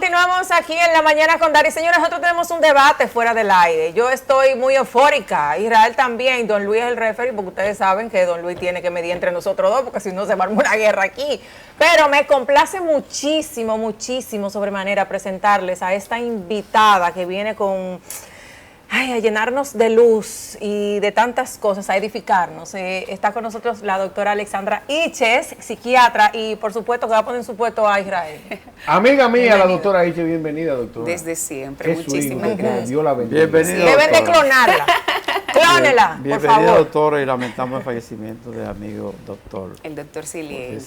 continuamos aquí en la mañana con Dari. Señores, nosotros tenemos un debate fuera del aire. Yo estoy muy eufórica. Israel también. Don Luis es el referee, porque ustedes saben que Don Luis tiene que medir entre nosotros dos, porque si no se va a armar una guerra aquí. Pero me complace muchísimo, muchísimo sobremanera presentarles a esta invitada que viene con... a llenarnos de luz y de tantas cosas, a edificarnos. Está con nosotros la doctora Alexandra Iches, psiquiatra, y por supuesto que va a poner en su puesto a Israel. Amiga mía, la doctora Iches, bienvenida, doctora. Desde siempre, muchísimas gracias. Dios la bendiga. Bienvenida, Deben de clonarla. Clónela, por bienvenida, favor. doctora, y lamentamos el fallecimiento del amigo doctor. El doctor Siliel,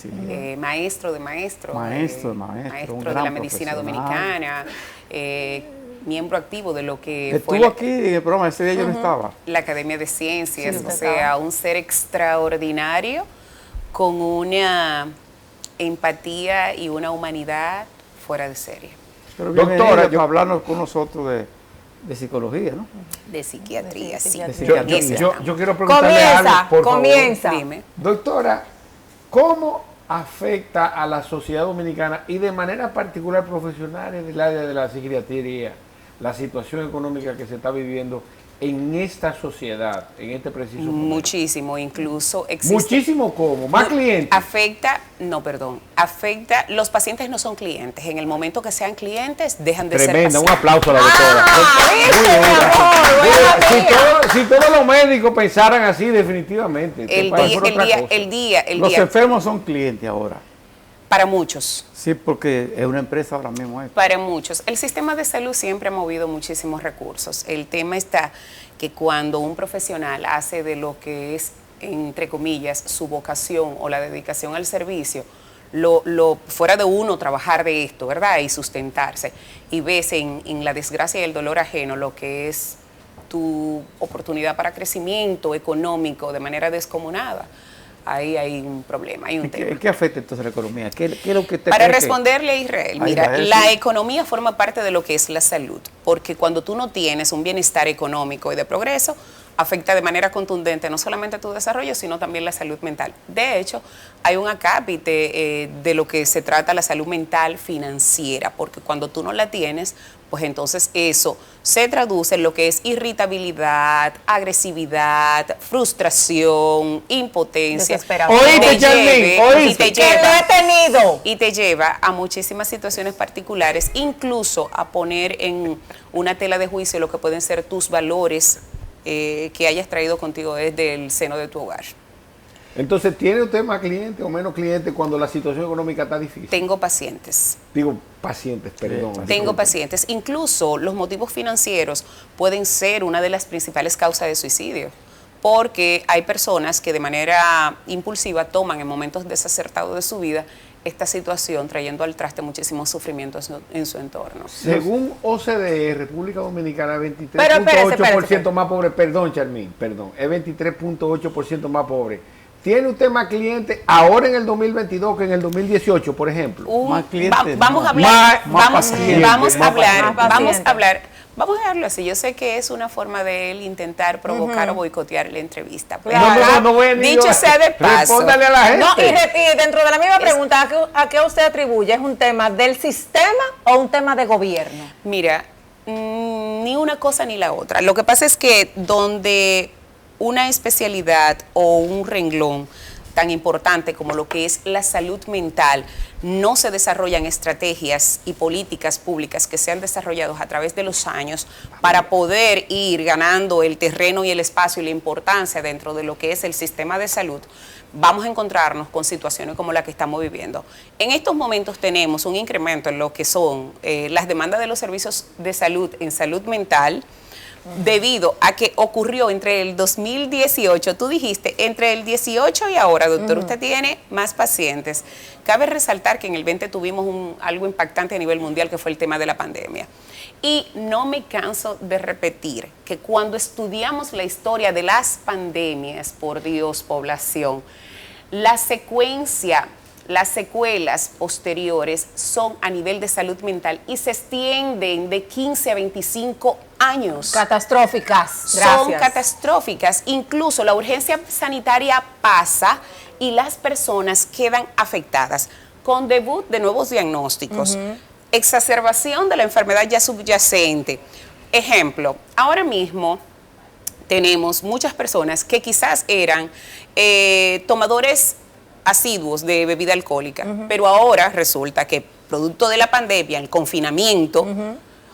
maestro de maestros. Maestro de la medicina dominicana. Miembro activo de lo que Estuvo fue aquí en el programa, ese día yo no estaba. la Academia de Ciencias, Sí, o sea, un ser extraordinario con una empatía y una humanidad fuera de serie. Pero Doctora, para hablarnos con nosotros de psicología, ¿no? De psiquiatría, sí. De psiquiatría. Yo quiero preguntarle algo, por Comienza. favor. Dime. Doctora, ¿cómo afecta a la sociedad dominicana y de manera particular profesionales del área de la psiquiatría la situación económica que se está viviendo en esta sociedad, en este preciso momento? Muchísimo, incluso existe... Muchísimo, ¿cómo? ¿Más clientes? Afecta, los pacientes no son clientes. En el momento que sean clientes, dejan de ser Tremenda, un pacientes. aplauso a la doctora. ¿Viste, mi amor? Buena mía. Si todos los médicos pensaran así, definitivamente. El día. Los enfermos son clientes ahora. Para muchos. Sí, porque es una empresa ahora mismo. Para muchos. El sistema de salud siempre ha movido muchísimos recursos. El tema está que cuando un profesional hace de lo que es, entre comillas, su vocación o la dedicación al servicio, fuera de uno trabajar de esto, ¿verdad? Y sustentarse. Y ves en la desgracia y el dolor ajeno lo que es tu oportunidad para crecimiento económico de manera descomunada. Ahí hay un problema, hay un tema. ¿Qué afecta entonces la economía? ¿Qué es lo que te Para responderle a Israel, mira, Israel, la sí. economía forma parte de lo que es la salud, porque cuando tú no tienes un bienestar económico y de progreso, afecta de manera contundente no solamente tu desarrollo, sino también la salud mental. De hecho, hay un acápite de lo que se trata la salud mental financiera, porque cuando tú no la tienes, pues entonces eso se traduce en lo que es irritabilidad, agresividad, frustración, impotencia. Desesperación. Oíste, Charlene, oíste. Que lo he tenido. Y te lleva a muchísimas situaciones particulares, incluso a poner en una tela de juicio lo que pueden ser tus valores que hayas traído contigo desde el seno de tu hogar. Entonces, ¿tiene usted más clientes o menos clientes cuando la situación económica está difícil? Tengo pacientes. Digo, pacientes, perdón. Tengo pacientes. Incluso los motivos financieros pueden ser una de las principales causas de suicidio, porque hay personas que de manera impulsiva toman en momentos desacertados de su vida esta situación, trayendo al traste muchísimos sufrimientos en su entorno. Según OCDE, República Dominicana es Pero 23.8% más pobre. Perdón, Charmín, perdón. Es 23.8% más pobre. ¿Tiene usted más clientes ahora en el 2022 que en el 2018, por ejemplo? Más clientes, vamos a no. hablar, Más pacientes, vamos a hablar, más vamos pacientes. a hablar. Vamos a dejarlo así. Yo sé que es una forma de él intentar provocar o boicotear la entrevista. Pero No voy a ni dicho sea de paso. Respóndale a la gente. No, y dentro de la misma pregunta, ¿a qué usted atribuye? ¿Es un tema del sistema o un tema de gobierno? Mira, ni una cosa ni la otra. Lo que pasa es que donde una especialidad o un renglón tan importante como lo que es la salud mental, no se desarrollan estrategias y políticas públicas que se han desarrollado a través de los años para poder ir ganando el terreno y el espacio y la importancia dentro de lo que es el sistema de salud, vamos a encontrarnos con situaciones como la que estamos viviendo. En estos momentos tenemos un incremento en lo que son las demandas de los servicios de salud en salud mental, debido a que ocurrió entre el 2018, tú dijiste, entre el 18 y ahora, doctor, usted tiene más pacientes. Cabe resaltar que en el 20 tuvimos algo impactante a nivel mundial, que fue el tema de la pandemia. Y no me canso de repetir que cuando estudiamos la historia de las pandemias, por Dios, población, la secuencia, las secuelas posteriores son a nivel de salud mental y se extienden de 15 a 25 años. Catastróficas. Gracias. Son catastróficas. Incluso la urgencia sanitaria pasa y las personas quedan afectadas. Con debut de nuevos diagnósticos, exacerbación de la enfermedad ya subyacente. Ejemplo, ahora mismo tenemos muchas personas que quizás eran tomadores asiduos de bebida alcohólica, pero ahora resulta que producto de la pandemia, el confinamiento,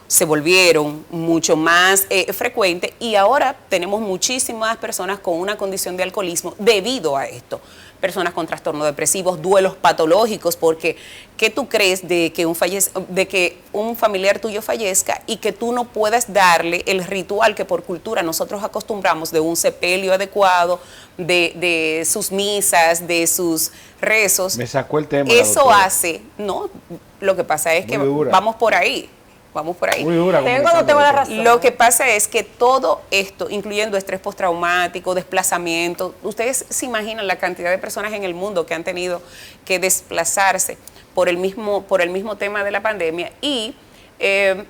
se volvieron mucho más frecuentes y ahora tenemos muchísimas personas con una condición de alcoholismo debido a esto. Personas con trastornos depresivos, duelos patológicos, porque ¿qué tú crees de que un familiar tuyo fallezca y que tú no puedas darle el ritual que por cultura nosotros acostumbramos de un sepelio adecuado, de sus misas, de sus rezos? Me sacó el tema. Eso hace, no, lo que pasa es que vamos por ahí. Vamos por ahí. Muy dura. Tengo la razón. Lo que pasa es que todo esto, incluyendo estrés postraumático, desplazamiento, ustedes se imaginan la cantidad de personas en el mundo que han tenido que desplazarse por el mismo tema de la pandemia y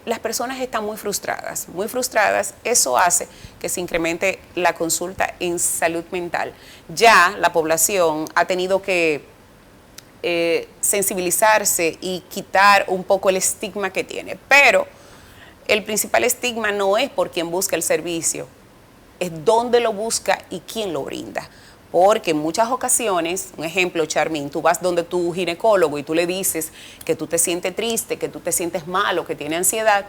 las personas están muy frustradas, muy frustradas. Eso hace que se incremente la consulta en salud mental. Ya la población ha tenido que sensibilizarse y quitar un poco el estigma que tiene. Pero el principal estigma no es por quien busca el servicio, es dónde lo busca y quién lo brinda. Porque en muchas ocasiones, un ejemplo, Charmín, tú vas donde tu ginecólogo y tú le dices que tú te sientes triste, que tú te sientes malo, que tiene ansiedad,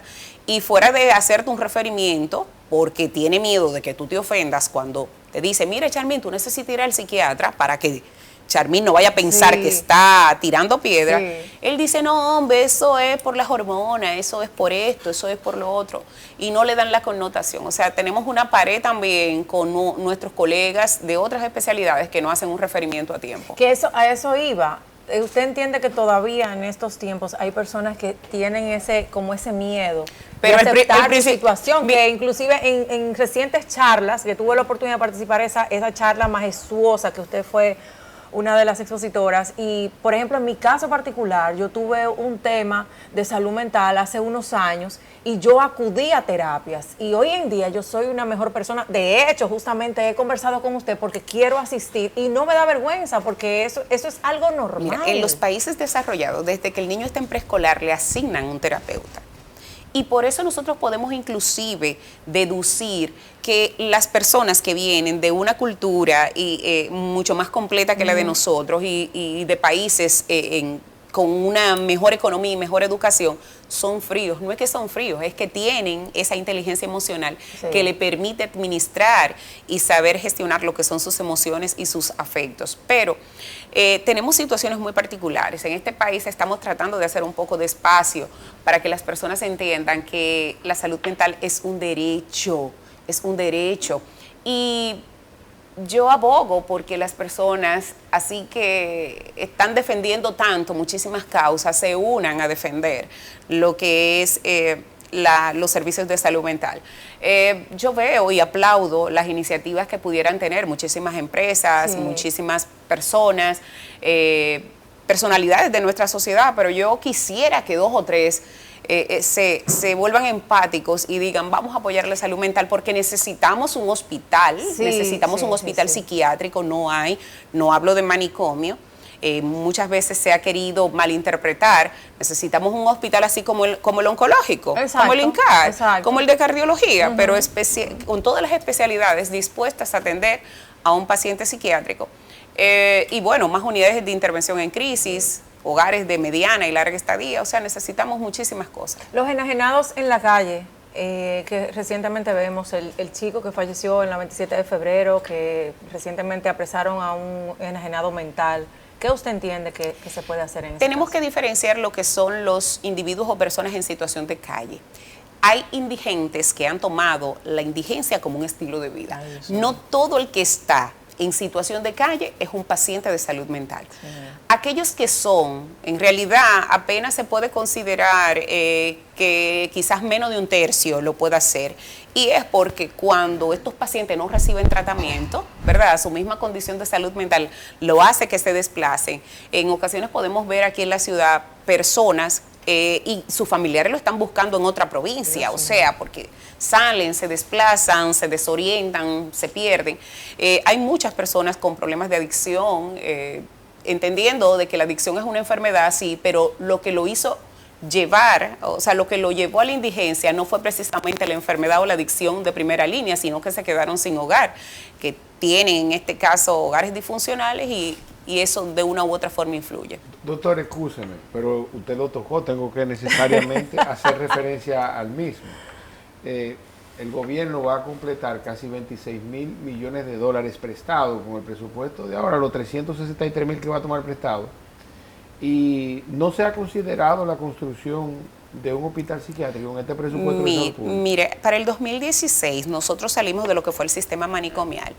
y fuera de hacerte un referimiento, porque tiene miedo de que tú te ofendas cuando te dice, mire Charmín, tú necesitas ir al psiquiatra para que Charmín no vaya a pensar que está tirando piedra. Él dice, no, hombre, eso es por las hormonas, eso es por esto, eso es por lo otro. Y no le dan la connotación. O sea, tenemos una pared también con nuestros colegas de otras especialidades que no hacen un referimiento a tiempo. Que a eso iba. ¿Usted entiende que todavía en estos tiempos hay personas que tienen ese miedo de aceptar su situación? Que inclusive en recientes charlas, que tuve la oportunidad de participar esa charla majestuosa que usted fue una de las expositoras, y por ejemplo en mi caso particular yo tuve un tema de salud mental hace unos años y yo acudí a terapias y hoy en día yo soy una mejor persona. De hecho, justamente he conversado con usted porque quiero asistir y no me da vergüenza porque eso es algo normal. Mira, en los países desarrollados, desde que el niño está en preescolar le asignan un terapeuta. Y por eso nosotros podemos inclusive deducir que las personas que vienen de una cultura mucho más completa que la de nosotros y de países con una mejor economía y mejor educación, son fríos. No es que son fríos, es que tienen esa inteligencia emocional que le permite administrar y saber gestionar lo que son sus emociones y sus afectos. Pero tenemos situaciones muy particulares. En este país estamos tratando de hacer un poco de espacio para que las personas entiendan que la salud mental es un derecho, Y yo abogo porque las personas, así que están defendiendo tanto muchísimas causas, se unan a defender lo que es los servicios de salud mental. Yo veo y aplaudo las iniciativas que pudieran tener muchísimas empresas, muchísimas personas, personalidades de nuestra sociedad, pero yo quisiera que 2 o 3 se vuelvan empáticos y digan, vamos a apoyar la salud mental porque necesitamos un hospital, psiquiátrico, no hablo de manicomio. Muchas veces se ha querido malinterpretar, necesitamos un hospital así como el oncológico, como el INCAR, como el de cardiología, pero con todas las especialidades dispuestas a atender a un paciente psiquiátrico. Y bueno, más unidades de intervención en crisis, hogares de mediana y larga estadía, o sea, necesitamos muchísimas cosas. Los enajenados en la calle, que recientemente vemos, el chico que falleció en la 27 de febrero, que recientemente apresaron a un enajenado mental, ¿qué usted entiende que se puede hacer en eso? Tenemos que diferenciar lo que son los individuos o personas en situación de calle. Hay indigentes que han tomado la indigencia como un estilo de vida. No todo el que está en situación de calle es un paciente de salud mental. Aquellos que son, en realidad, apenas se puede considerar que quizás menos de un tercio lo pueda hacer. Y es porque cuando estos pacientes no reciben tratamiento, ¿verdad? Su misma condición de salud mental lo hace que se desplacen. En ocasiones podemos ver aquí en la ciudad personas y sus familiares lo están buscando en otra provincia, o sea, porque salen, se desplazan, se desorientan, se pierden. Hay muchas personas con problemas de adicción, entendiendo de que la adicción es una enfermedad, sí, pero lo que lo hizo llevar, o sea, lo que lo llevó a la indigencia no fue precisamente la enfermedad o la adicción de primera línea, sino que se quedaron sin hogar, que tienen en este caso hogares disfuncionales y eso de una u otra forma influye. Doctor, excúseme, pero usted lo tocó, tengo que necesariamente hacer referencia al mismo. El gobierno va a completar casi 26 mil millones de dólares prestados con el presupuesto de ahora, los 363 mil que va a tomar prestado. Y no se ha considerado la construcción de un hospital psiquiátrico en este presupuesto de salud pública. Mire, para el 2016 nosotros salimos de lo que fue el sistema manicomial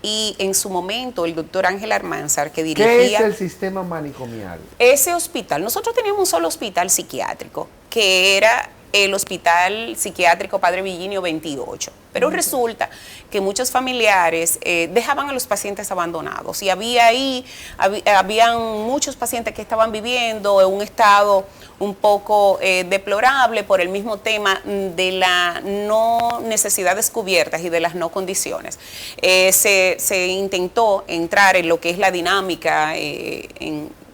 y en su momento el doctor Ángel Armanzar, que dirigía... ¿Qué es el sistema manicomial? Ese hospital, nosotros teníamos un solo hospital psiquiátrico, que era el Hospital Psiquiátrico Padre Villinio 28. Pero resulta que muchos familiares dejaban a los pacientes abandonados y habían muchos pacientes que estaban viviendo en un estado un poco deplorable por el mismo tema de la no necesidades cubiertas y de las no condiciones. Se intentó entrar en lo que es la dinámica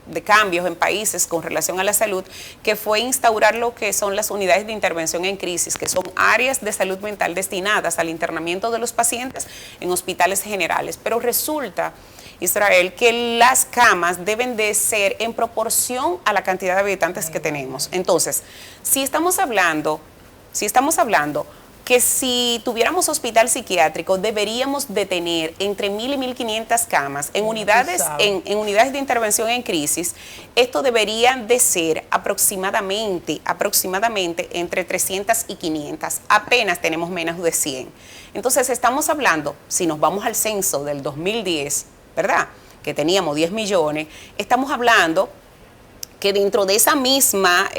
de cambios en países con relación a la salud, que fue instaurar lo que son las unidades de intervención en crisis, que son áreas de salud mental destinadas al internamiento de los pacientes en hospitales generales. Pero resulta, Israel, que las camas deben de ser en proporción a la cantidad de habitantes que tenemos. Entonces, si estamos hablando que si tuviéramos hospital psiquiátrico deberíamos de tener entre 1.000 y 1.500 camas en unidades de intervención en crisis. Esto debería de ser aproximadamente entre 300 y 500. Apenas tenemos menos de 100. Entonces estamos hablando, si nos vamos al censo del 2010, ¿verdad?, que teníamos 10 millones, estamos hablando que dentro de esa misma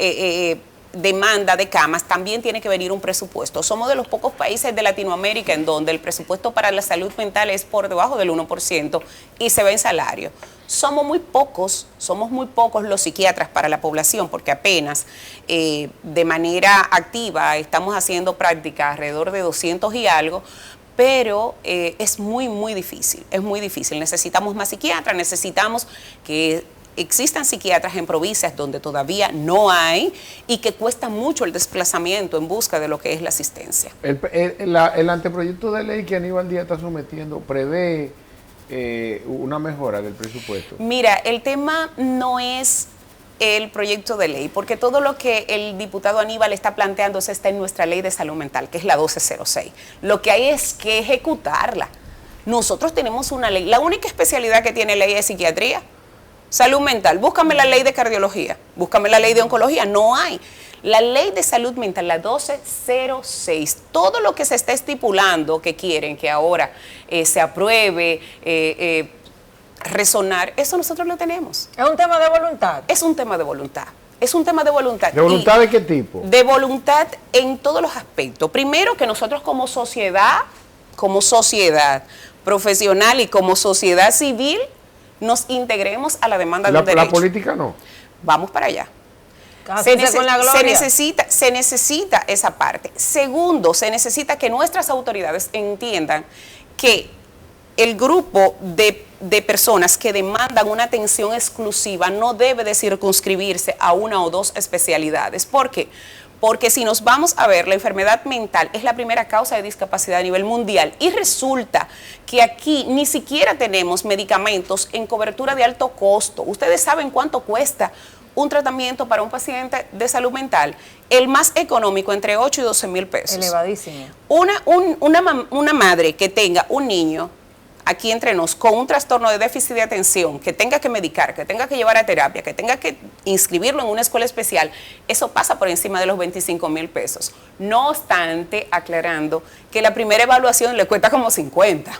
demanda de camas también tiene que venir un presupuesto. Somos de los pocos países de Latinoamérica en donde el presupuesto para la salud mental es por debajo del 1% y se ve en salario. Somos muy pocos los psiquiatras para la población, porque apenas de manera activa estamos haciendo prácticas alrededor de 200 y algo, pero es muy difícil, Necesitamos más psiquiatras, necesitamos que existan psiquiatras en provincias donde todavía no hay y que cuesta mucho el desplazamiento en busca de lo que es la asistencia. El anteproyecto de ley que Aníbal Díaz está sometiendo prevé una mejora del presupuesto. Mira, el tema no es el proyecto de ley, porque todo lo que el diputado Aníbal está planteando está en nuestra ley de salud mental, que es la 1206. Lo que hay es que ejecutarla. Nosotros tenemos una ley, la única especialidad que tiene la ley es psiquiatría. Salud mental, búscame la ley de cardiología, búscame la ley de oncología, no hay. La ley de salud mental, la 1206, todo lo que se está estipulando que quieren que ahora se apruebe, resonar, eso nosotros lo tenemos. ¿Es un tema de voluntad? Es un tema de voluntad. Es un tema de voluntad. ¿De voluntad de qué tipo? De voluntad en todos los aspectos. Primero, que nosotros como sociedad profesional y como sociedad civil, nos integremos a la demanda de un derecho. La política no. Vamos para allá. Se necesita esa parte. Segundo, se necesita que nuestras autoridades entiendan que el grupo de personas que demandan una atención exclusiva no debe de circunscribirse a una o dos especialidades. ¿Por qué? Porque si nos vamos a ver, la enfermedad mental es la primera causa de discapacidad a nivel mundial y resulta que aquí ni siquiera tenemos medicamentos en cobertura de alto costo. Ustedes saben cuánto cuesta un tratamiento para un paciente de salud mental. El más económico, entre 8 y 12 mil pesos. Elevadísimo. Una madre que tenga un niño aquí entre nos con un trastorno de déficit de atención, que tenga que medicar, que tenga que llevar a terapia, que tenga que inscribirlo en una escuela especial, eso pasa por encima de los 25 mil pesos. No obstante, aclarando que la primera evaluación le cuesta como 50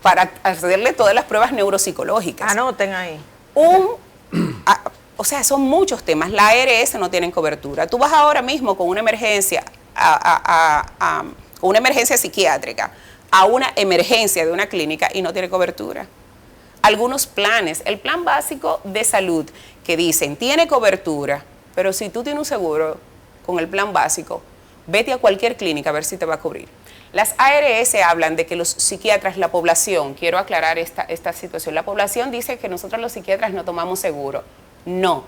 para hacerle todas las pruebas neuropsicológicas. Anoten ahí. O sea, son muchos temas. La ARS no tienen cobertura. Tú vas ahora mismo con una emergencia, una emergencia psiquiátrica, a una emergencia de una clínica y no tiene cobertura. Algunos planes, el plan básico de salud que dicen tiene cobertura, pero si tú tienes un seguro con el plan básico, vete a cualquier clínica a ver si te va a cubrir. Las ARS hablan de que los psiquiatras, la población, quiero aclarar esta situación, la población dice que nosotros los psiquiatras no tomamos seguro. No,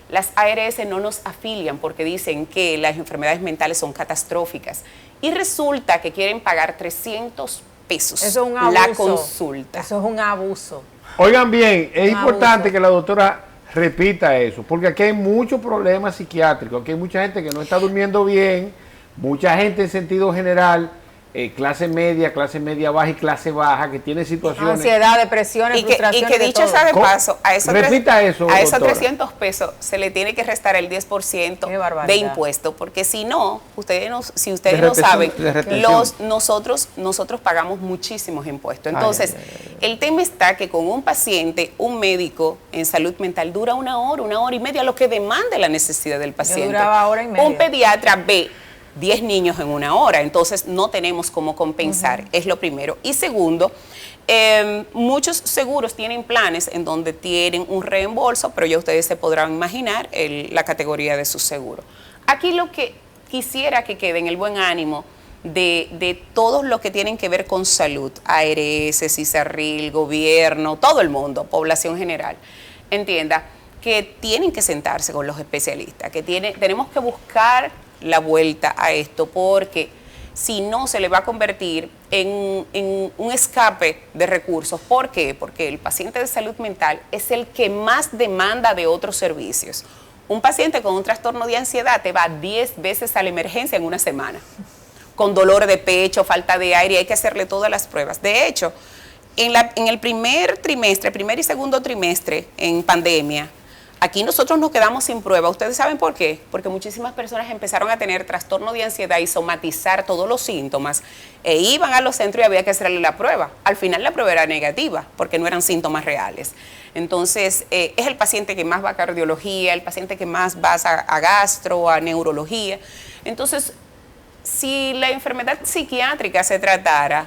las ARS no nos afilian porque dicen que las enfermedades mentales son catastróficas y resulta que quieren pagar 300 pesos Eso es un abuso. la consulta. Eso es un abuso. Oigan bien, es Un importante abuso. que la doctora repita eso, porque aquí hay muchos problemas psiquiátricos, aquí hay mucha gente que no está durmiendo bien, mucha gente en sentido general, clase media baja y clase baja, que tiene situaciones... Ansiedad, depresiones, Y frustraciones. que de dicho todo. sea de ¿Cómo? paso, a esos, Repita eso, a esos doctora. 300 pesos se le tiene que restar el 10% Qué barbaridad. de impuesto, porque si no, si De ustedes no retención, saben, de retención. nosotros pagamos muchísimos impuestos. Ay, Entonces, ay, el tema está que con un paciente, un médico en salud mental dura una hora y media, lo que demanda la necesidad del paciente. duraba hora y media. Un pediatra ve 10 niños en una hora, entonces no tenemos cómo compensar, es lo primero. Y segundo, muchos seguros tienen planes en donde tienen un reembolso, pero ya ustedes se podrán imaginar la categoría de su seguro. Aquí lo que quisiera que quede en el buen ánimo de todos los que tienen que ver con salud, ARS, CISARRIL, gobierno, todo el mundo, población general, entienda que tienen que sentarse con los especialistas, que tenemos que buscar la vuelta a esto, porque si no se le va a convertir en un escape de recursos. ¿Por qué? Porque el paciente de salud mental es el que más demanda de otros servicios. Un paciente con un trastorno de ansiedad te va 10 veces a la emergencia en una semana, con dolor de pecho, falta de aire, hay que hacerle todas las pruebas. De hecho, en el primer y segundo trimestre en pandemia, aquí nosotros nos quedamos sin prueba. ¿Ustedes saben por qué? Porque muchísimas personas empezaron a tener trastorno de ansiedad y somatizar todos los síntomas e iban a los centros y había que hacerle la prueba. Al final la prueba era negativa porque no eran síntomas reales. Entonces, es el paciente que más va a cardiología, el paciente que más va a gastro, a neurología. Entonces, si la enfermedad psiquiátrica se tratara,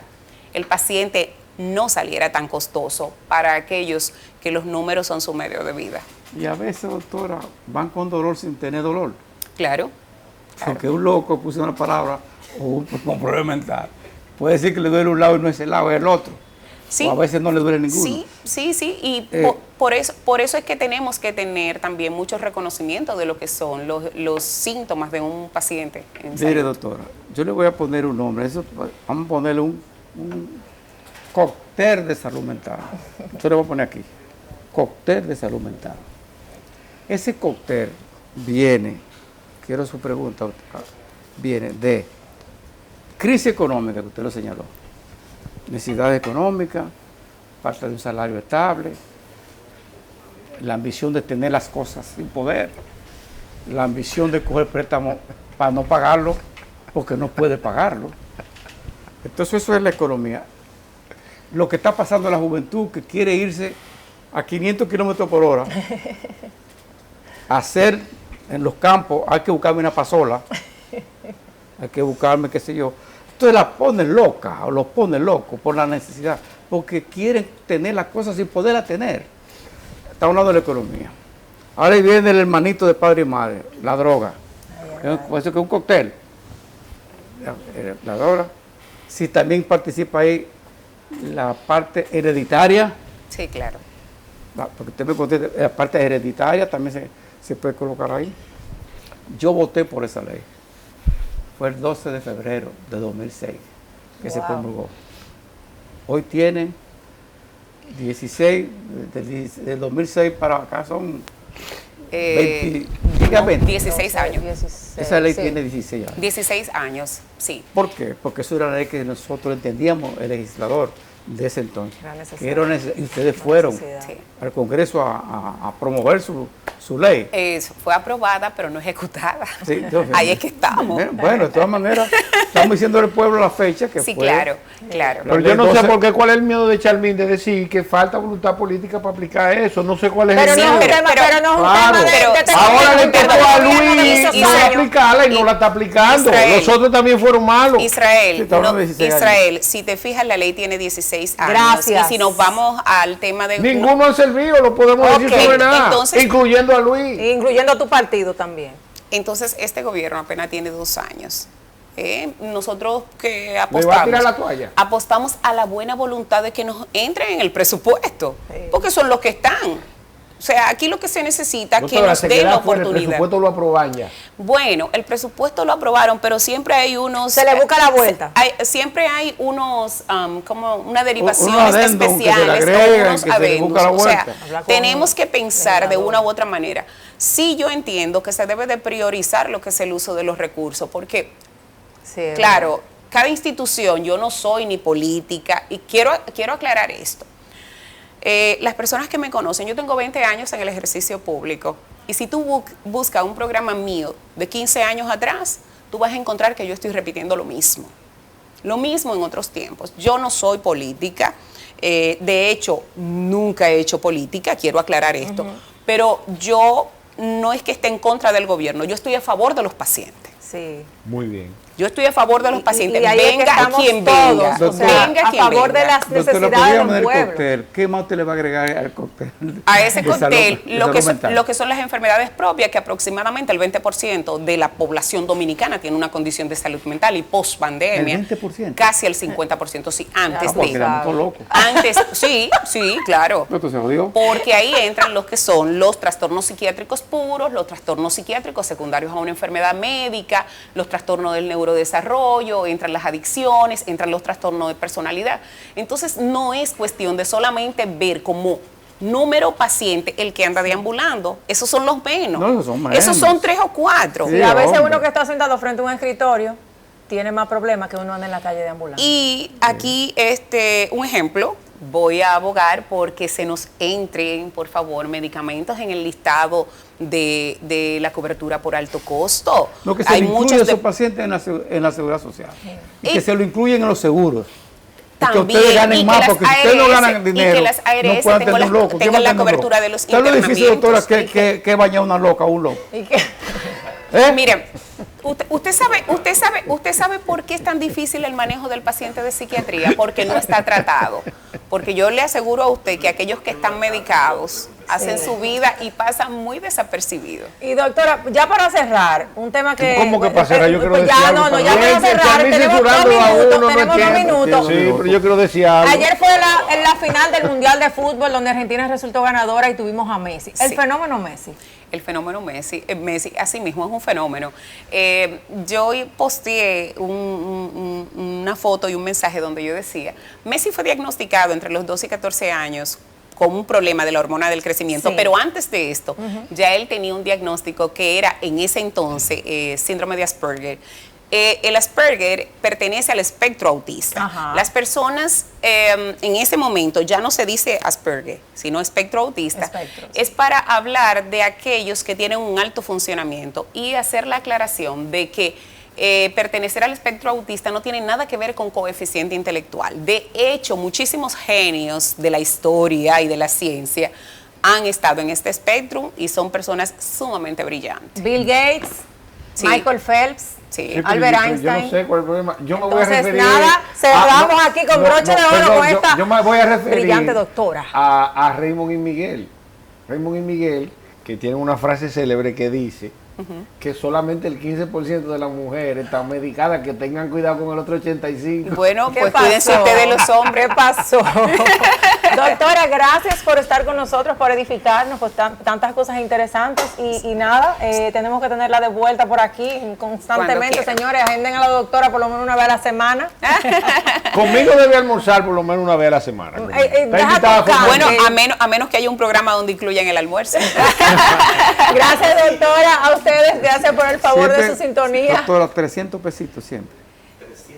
el paciente no saliera tan costoso para aquellos que los números son su medio de vida. Y a veces, doctora, van con dolor sin tener dolor. Claro. Porque un loco puso una palabra o un con problema mental. Puede decir que le duele un lado y no es el lado, es el otro. Sí. O a veces no le duele ninguno. Sí. Y por eso es que tenemos que tener también mucho reconocimiento de lo que son los síntomas de un paciente. Mire, doctora, yo le voy a poner un nombre. Vamos a ponerle un cóctel de salud mental. Yo le voy a poner aquí. Cóctel de salud mental. Ese cóctel viene, quiero su pregunta, viene de crisis económica, que usted lo señaló, necesidad económica, falta de un salario estable, la ambición de tener las cosas sin poder, la ambición de coger préstamo para no pagarlo porque no puede pagarlo. Entonces eso es la economía. Lo que está pasando en la juventud que quiere irse a 500 kilómetros por hora, hacer en los campos, hay que buscarme una pasola, hay que buscarme qué sé yo. Entonces la ponen loca o los ponen locos por la necesidad, porque quieren tener las cosas sin poderlas tener. Estamos hablando de la economía. Ahora ahí viene el hermanito de padre y madre, la droga. Eso que es un cóctel. La droga. Si también participa ahí la parte hereditaria, Sí, claro. porque usted me contesta, la parte hereditaria también se puede colocar ahí. Yo voté por esa ley. Fue el 12 de febrero de 2006 que se promulgó. Hoy tiene 16, del 2006 para acá son 20, diga 20. 16 años. 16, Esa ley sí. tiene 16 años. 16 años, sí. ¿Por qué? Porque eso era la ley que nosotros entendíamos, el legislador de ese entonces. Era necesario. Que era y ustedes fueron Necesidad. Sí. al Congreso a promover su ley. Fue aprobada, pero no ejecutada. Sí, entonces, Ahí es que estamos. Bueno, de todas maneras, estamos diciendo al pueblo la fecha que Sí, fue. claro. Pero yo ley no sé 12. por qué, cuál es el miedo de Charmín de decir que falta voluntad política para aplicar eso. No sé cuál es Pero el no es miedo. un tema, pero no es un Claro. tema de Pero Ahora le Perdón, tocó a el gobierno de Luis esos no años. aplicarla y no la está aplicando. Israel. Los otros también fueron malos. Sí, Israel, estamos hablando de 16 años. Israel, si te fijas, la ley tiene 16 años. Gracias. Y si nos vamos al tema de... Ninguno ha servido, lo podemos Ok, decir sobre nada, entonces- incluyendo a Luis. incluyendo a tu partido también. Entonces, este gobierno apenas tiene 2 años. Nosotros que ¿Me va a tirar apostamos, la toalla? apostamos a la buena voluntad de que nos entren en el presupuesto, Sí. porque son los que están. O sea, aquí lo que se necesita es que Doctora, nos se den queda la fuera, el oportunidad. presupuesto lo aproban ya. Bueno, el presupuesto lo aprobaron, pero siempre hay unos... Se le busca la vuelta. Siempre hay unos, como una derivaciones Unos adendum que se le especiales, agregan, o unos que se le busca la adendums. O sea, vuelta. Habla con tenemos que pensar de legislador. una u otra manera. Sí, yo entiendo que se debe de priorizar lo que es el uso de los recursos, porque, Sí, claro, cada institución, yo no soy ni política, y quiero aclarar esto. Las personas que me conocen, yo tengo 20 años en el ejercicio público, y si tú buscas un programa mío de 15 años atrás, tú vas a encontrar que yo estoy repitiendo lo mismo en otros tiempos. Yo no soy política, de hecho, nunca he hecho política, quiero aclarar esto, pero yo no es que esté en contra del gobierno, yo estoy a favor de los pacientes. Sí. Muy bien. Yo estoy a favor de los pacientes. Y ahí es que Venga estamos quien todos, venga. o sea, Venga a quien favor de venga. las Doctora, necesidades podríamos del el pueblo. cóctel. ¿Qué más usted le va a agregar al cóctel? A ese De salud- cóctel, de lo que, salud mental. lo que son las enfermedades propias, que aproximadamente el 20% de la población dominicana tiene una condición de salud mental, y post-pandemia, ¿El 20%? casi el 50%, sí, antes Ah, porque de. quedamos todos locos. Antes, sí, claro. Esto se jodió. Porque ahí entran los que son los trastornos psiquiátricos puros, los trastornos psiquiátricos secundarios a una enfermedad médica, los trastornos del neurodesarrollo, entran las adicciones, entran los trastornos de personalidad. Entonces, no es cuestión de solamente ver como número paciente el que anda deambulando. Esos son los menos. No, esos son menos. Esos son 3 o 4. Sí. Y a veces hombre. uno que está sentado frente a un escritorio tiene más problemas que uno anda en la calle de ambulancia. Y aquí, un ejemplo, voy a abogar porque se nos entren, por favor, medicamentos en el listado de la cobertura por alto costo. No, que se Hay le incluye muchos a esos pacientes en la seguridad social. Y que se lo incluyen en los seguros. Y que También, ustedes y ganen que más, las porque si ustedes no ARS ganan dinero, y que las ARS no puedan tengan tener un la- loco. ¿Quién tengan va a la tener un cobertura loco? de los ¿Qué es lo difícil, doctora, internamientos? que bañar una loca a un loco? ¿Y qué? Miren, usted sabe por qué es tan difícil el manejo del paciente de psiquiatría, porque no está tratado. Porque yo le aseguro a usted que aquellos que están medicados hacen su vida y pasan muy desapercibidos. Y doctora, ya para cerrar, un tema que... ¿Cómo que para cerrar? Yo quiero pues decir ya, algo no, ya también. para cerrar, Que a mí tenemos 2 censurando a minutos, uno no tenemos 2 entiendo. minutos. Sí, pero yo quiero decir algo. Ayer fue la final del Mundial de Fútbol donde Argentina resultó ganadora y tuvimos a Messi. El Sí. fenómeno Messi. El fenómeno Messi, así mismo es un fenómeno. Yo posteé una foto y un mensaje donde yo decía, Messi fue diagnosticado entre los 12 y 14 años con un problema de la hormona del crecimiento, Sí. pero antes de esto, ya él tenía un diagnóstico que era en ese entonces síndrome de Asperger. El Asperger pertenece al espectro autista. Ajá. Las personas en ese momento ya no se dice Asperger, sino espectro autista. Espectro, sí. Es para hablar de aquellos que tienen un alto funcionamiento y hacer la aclaración de que pertenecer al espectro autista no tiene nada que ver con coeficiente intelectual. De hecho, muchísimos genios de la historia y de la ciencia han estado en este espectro y son personas sumamente brillantes. Bill Gates, Sí. Michael Phelps. Sí. Sí, pero Albert yo no Einstein. sé cuál es el problema. Yo me voy a Entonces, referir. nada, cerramos aquí con broche de oro perdón, con esta yo me voy a referir brillante doctora. a Raymond y Miguel. Raymond y Miguel, que tienen una frase célebre que dice que solamente el 15% de las mujeres están medicadas, que tengan cuidado con el otro 85%. Bueno, ¿Qué pues pasó? cuídense ustedes los hombres. ¿Qué pasó? Doctora, gracias por estar con nosotros, por edificarnos, por tantas cosas interesantes y nada, tenemos que tenerla de vuelta por aquí constantemente, Cuando quiera. señores, agenden a la doctora por lo menos una vez a la semana. Conmigo debe almorzar por lo menos una vez a la semana. Está deja invitada tocar. Bueno, Ok. a menos que haya un programa donde incluyan el almuerzo. Gracias, doctora, a ustedes, gracias por el favor de Siempre, su sintonía. Doctora, 300 pesitos siempre.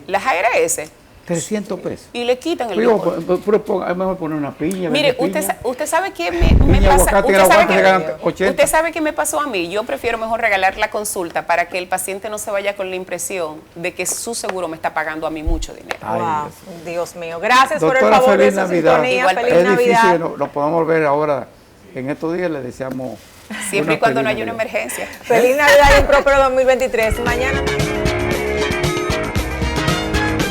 Las ARS. 300 pesos. Y le quitan el Digo, licor. es mejor poner una piña. Mire, vender piña. usted sabe qué me Piña, pasa. aguacate, Usted sabe, aguacate se ganan 80. usted sabe qué me pasó a mí. Yo prefiero mejor regalar la consulta para que el paciente no se vaya con la impresión de que su seguro me está pagando a mí mucho dinero. Ay, Wow, Dios mío, gracias por el Doctora, favor de feliz su Navidad. sintonía, Igual, feliz Es Navidad. difícil, lo podemos ver ahora. En estos días le deseamos. Siempre y cuando no feliz haya una Navidad. emergencia. Feliz Navidad y un próspero 2023. Mañana.